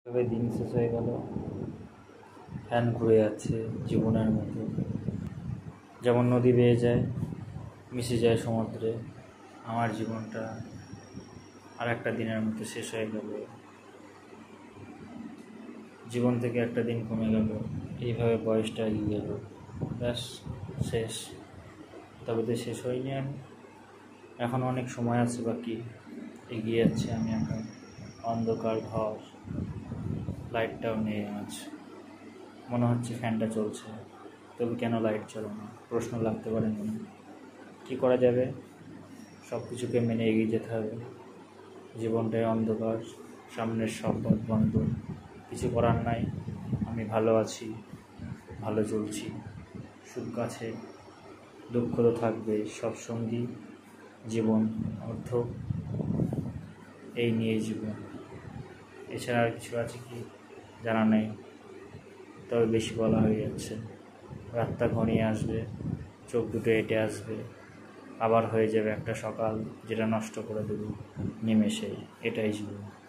তবে দিন শেষ হয়ে গেল, ফ্যান ঘুরে যাচ্ছে জীবনের মতো। যেমন নদী বেয়ে যায়, মিশে যায় সমুদ্রে, আমার জীবনটা আর একটা দিনের মতো শেষ হয়ে গেল। জীবন থেকে একটা দিন কমে গেল, এইভাবে বয়সটা এগিয়ে গেল। ব্যাস, শেষ। তবে তো শেষ হয়নি আমি, এখন অনেক সময় আছে বাকি। এগিয়ে যাচ্ছি আমি এখন। অন্ধকার ঘর, লাইটটাও নেই আজ। মনে হচ্ছে ফ্যানটা চলছে, তবে কেন লাইট চলে না প্রশ্ন লাগতে পারে মনে। কী করা যাবে, সব কিছুকে মেনে এগিয়ে যেতে হবে। জীবনটাই অন্ধকার, সামনের সব পথ বন্ধ, কিছু করার নাই। আমি ভালো আছি, ভালো চলছি। সুখ আছে, দুঃখ তো থাকবে, সব সঙ্গী জীবন, অর্থ, এই নিয়ে জীবন। এছাড়া আর কিছু আছে কি জানা নেই, তবে বেশি বলা হয়ে যাচ্ছে। রাতটা ঘনিয়ে আসবে, চোখ দুটো এঁটে আসবে, আবার হয়ে যাবে একটা সকাল, যেটা নষ্ট করে দেবে নিমেষেই। এটাই জীবন।